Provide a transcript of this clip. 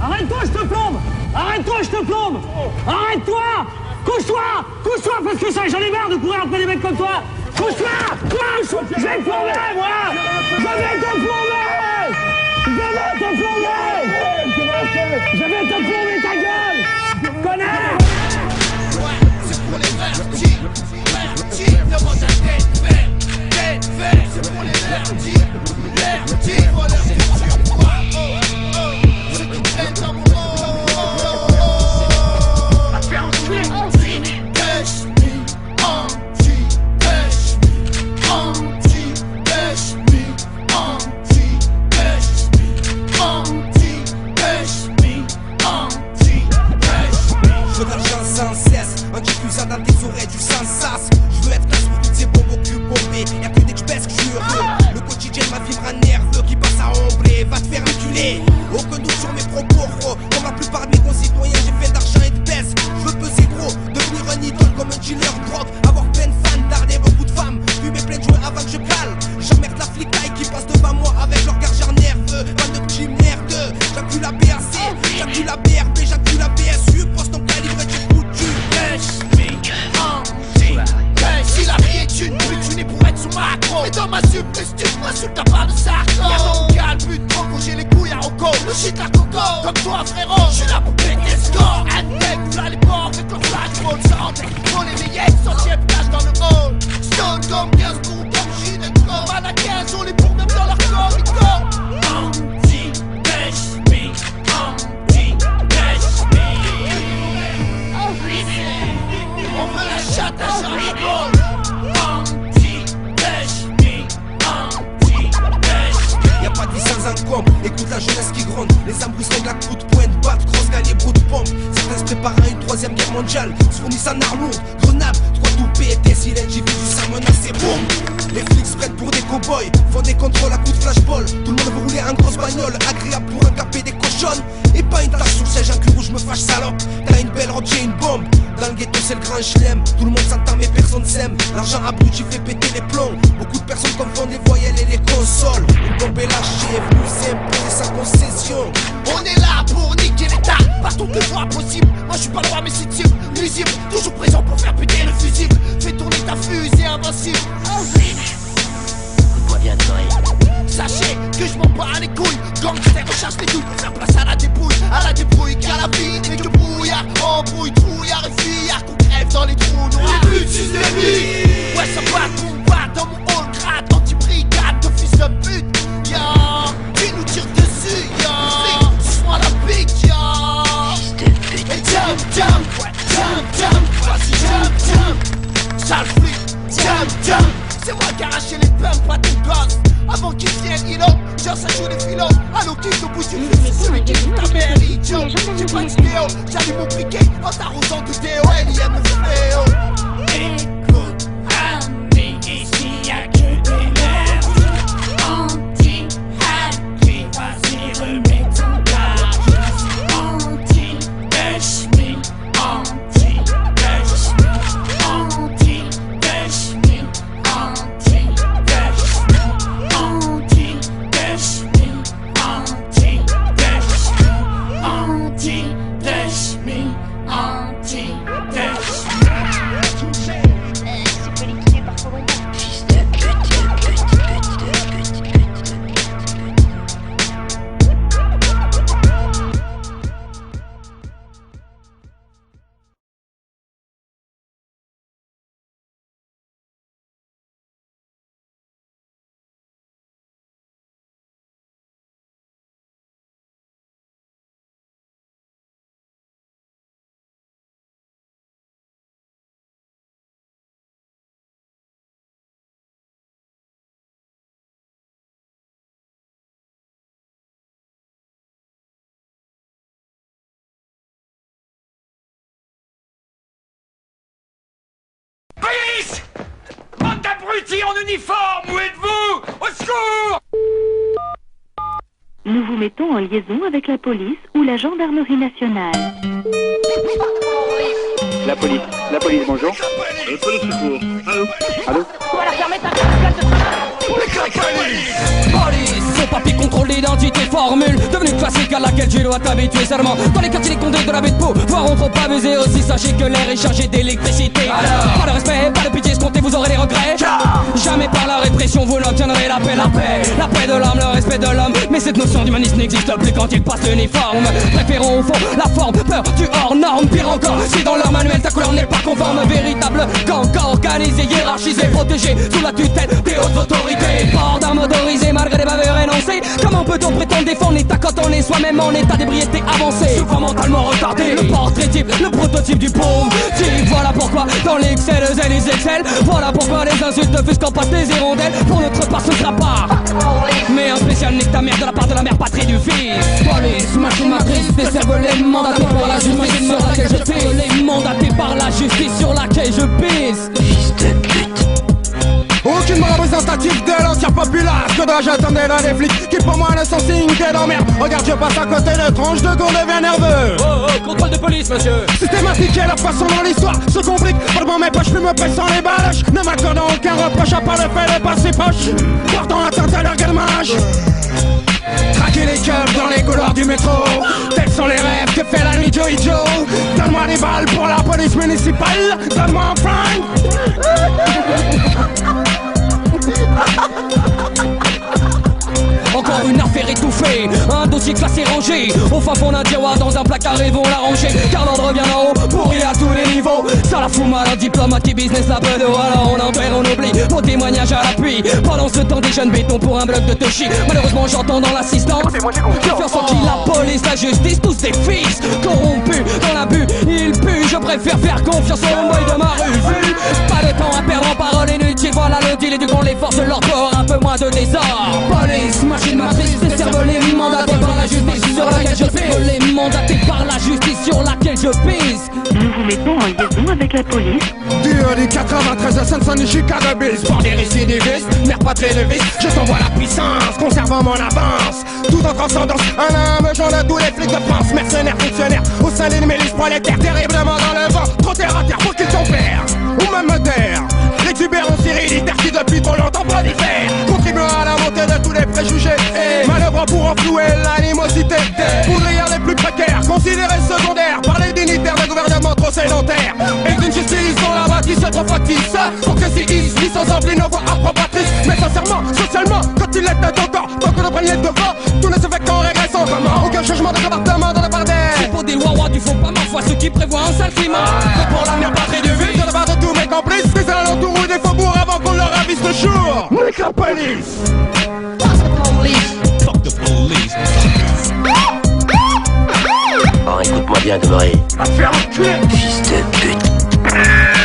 Arrête-toi, je te plombe. Arrête-toi, je te plombe. Arrête-toi. Couche-toi. Couche-toi, parce que ça, j'en ai marre de courir après des mecs comme toi. Couche-toi. Couche. Je vais te plomber, moi. Je vais te plomber. Je vais te plomber. Je vais te plomber ta gueule. Connard. C'est pour les vertis, demande à tête vert, c'est pour les vertis, voilà leur futur, ceux qui traînent dans mon Je veux de l'argent sans cesse, un diffusant dans tes oreilles du sans sas. Je veux être classe pour toutes ces bombes au cul bombé. Y'a que dès que je baisse que je suis heureux. Le quotidien de ma vie me rend nerveux, qui passe à ombrer, va te faire enculer. Aucun doute sur mes propos, gros. Comme la plupart de mes concitoyens, j'ai fait d'argent et de baisse. Je veux peser gros, devenir un idole comme un dealer de drogue. Avoir plein de fans, darder beaucoup de femmes, fumer plein de joints avant que je cale. J'emmerde la flicaille qui passe devant moi avec leur gargeur nerveux. Pas de petits merdeux, j'accule la BAC, j'accule la BRB, j'accule la BSU. Pose ton calibre et tu foutu. Si la vie est une pute, tu n'es pour être sous macro. Mais dans ma supplice, tu m'insultes, t'as pas de sarco. Y'a mon calme, but de trop, j'ai les couilles à Rocco. Le shit à coco, comme toi frérot. J'suis là pour péter le score. Un deck, v'là les porcs, avec leur flashball. Ça rentre, faut les meilleurs, centième place dans le hall. Stone comme 15 pour comme Gine et comme à la 15, on les pour même dans leur corps, ils corps. Anti-pêche me, anti-pêche me. On veut la chatte à Jean-Paul. Y'a pas de vie sans encombre, écoute la jeunesse qui gronde. Les embrouilles règlent à coups de pointe, batte, crosse, gagne, bout de pompe. Certains se préparent à une troisième guerre mondiale, se fournissent en armes lourdes, grenades, trois tout pété. Si l'individu s'en menace, c'est boum. Les flics se prennent pour des cow-boys, font des contrôles à coups de flashball. Tout le monde veut rouler en grosse bagnole, agréable pour un capé des cochonnes. Et pas une tache sur le siège, un cul rouge me fâche salope. T'as une belle robe, j'ai une bombe. Dans le ghetto c'est le grand chelem, tout le monde s'entend mais personne s'aime. L'argent abruti fait péter les plombs. Beaucoup de personnes confondent les voyelles et les consoles. Une bombe est lâchée, plus s'imposer sa concession. On est là pour niquer l'état, par toutes les voies possibles. Moi je suis pas loin mais c'est type, nuisible. Toujours présent pour faire péter le fusible. Fais tourner ta fusée invincible. Écoute-moi bien, Touré. Sachez que je m'en bats les couilles. Gangster recherche les douilles, faire place à la débrouille car la vie n'est que brouillard. Embrouille, trouillard et fuyard qu'on crève dans les trous noirs. Les buts systémiques. Ouais ça bat, boum, bat dans mon hall grade. Anti-brigade de fils de pute. Ya, qui nous tire dessus, ya. Suis-moi la bite, ya. Fils de pute. Et jump, vas-y jump. Sale flic, jump. C'est moi qui arraché les pumps à ton gosse. Avant qu'ils viennent, il genre ça joue des philos. Allô, qui au bout du fil, c'est celui qui fout ta mère, idiot. J'ai pas de vidéo, j'allume mon briquet en t'arrosant de déo. Elle y aime le fléau. Écoute, ami, ici y'a que des merdes. Anti-happy, vas-y, remets ton gage. Anti-pêche me, anti-pêche me, anti-pêche me, anti-pêche me, anti-pêche me, anti-pêche me, anti-pêche me, anti-pêche me. C'est collecté par Corona. Fils de Police! Bande d'abrutis en uniforme, où êtes-vous? Au secours! Nous vous mettons en liaison avec la police ou la gendarmerie nationale. La police, bonjour. Police secours. Allô? Allô? On va la fermer ta gueule de travail! Police! papier, contrôle d'identité, formule devenue classique à laquelle tu dois t'habituer seulement. Dans les quartiers, les condés de la baie de Pau, voiront trop abuser aussi. Sachez que l'air est chargé d'électricité. Alors, pas de respect, pas de pitié escompté, vous aurez des regrets. Jamais par la répression vous n'obtiendrez la paix. La paix de l'homme, le respect de l'homme. Mais cette notion d'humanisme n'existe plus quand il passe l'uniforme. Préférons au fond la forme, peur du hors norme. Pire encore, si dans leur manuel ta couleur n'est pas conforme. Véritable gang organisé, hiérarchisé, protégé sous la tutelle des hautes autorités. Port d'un motorisé malgré les bavures énoncées. Comment peut-on prétendre défendre l'état quand on est soi-même en état d'ébriété avancé, souvent mentalement retardé. Le portrait type, le prototype du pauvre type. Voilà pourquoi dans les XL, les XL, voilà pourquoi les insultes ne fusquent pas tes hirondelles. Pour notre part ce sera pas mais un spécial nique ta mère de la part de la mère patrie du fils. Police, machine matrice, des cervelets mandatés par la justice sur laquelle je pisse. Les mandatés par la justice sur laquelle je pisse. Fils de pute. Aucunement représentatif de l'entière populace. Que dois-je attendre là des flics qui pour moi ne sont signes que d'emmerde. Regarde, je passe à côté de tranche de gourde devient nerveux. Oh, contrôle de police, monsieur. Systématique et la façon dont l'histoire se complique. Pendant mes poches, plus me pressant les baloches. Ne m'accordant aucun reproche à part le fait de passer proche. Portant atteinte à leur galmage. Traquer les keufs dans les couloirs du métro. Tels sont les rêves que fait la nuit Joey Joe. Donne-moi des balles pour la police municipale. Donne-moi un flingue. Encore une affaire étouffée, un dossier classé rangé au fin fond d'un tiroir dans un placard et vont la ranger. Car l'ordre vient d'en haut, pourri à tous les niveaux. Ça la fout mal, un diplomate qui business la peu de alors on enterre, on oublie, vos témoignages à l'appui. Pendant ce temps des jeunes bétons pour un bloc de Toshi. Malheureusement j'entends dans l'assistance confiance en qui la police, la justice, tous des fils corrompus dans l'abus, ils puent. Je préfère faire confiance aux boys de ma rue. Pas de temps à perdre en paroles inutiles, voilà le deal et du coup les forces de l'ordre pour un peu moins de désordre. Police, machine matrice, des cervelets mandatés par la justice sur laquelle je pisse. Les mandatés par la justice sur laquelle je pisse. Nous vous mettons en liaison avec la police. Du 93 à Saint-Denis, Chicago Bills. Pour des récidivistes, mère patrie de vice. Je t'envoie la puissance, conservant mon avance. Tout en transcendance, un âme, j'en ai tous les flics de France. Mercenaires, fonctionnaires, au sein des milices prolétaires. Terriblement dans le vent, trop terre à terre pour qu'ils tempèrent. Ou même me taire. L'exubérance irréditaire qui depuis trop longtemps prolifère. Contribue à la montée de tous les préjugés. Et manœuvre pour enflouer l'animosité. Poudrière les plus précaires, considérés secondaires par les dignitaires de gouvernement trop sédentaires. Et d'une justice dont la bâtisse est trop factice. Pour que si ils sans ampli nos voix approbatrices. Mais sincèrement, socialement, quand il l'était encore, tant que le premier devant, tout ne se fait qu'en régressant. Aucun changement de comportement dans la part d'air. C'est pour des lois du font pas ma foi, ceux qui prévoient un sale climat. Que pour la mère patrie du vie, de la part de tous mes complices, des alentours ou des faubourgs avant qu'on leur ravisse le jour. Nique la police. Fuck the police. Oh, écoute-moi bien, Demeuré. Va te faire enculer. Fils de pute.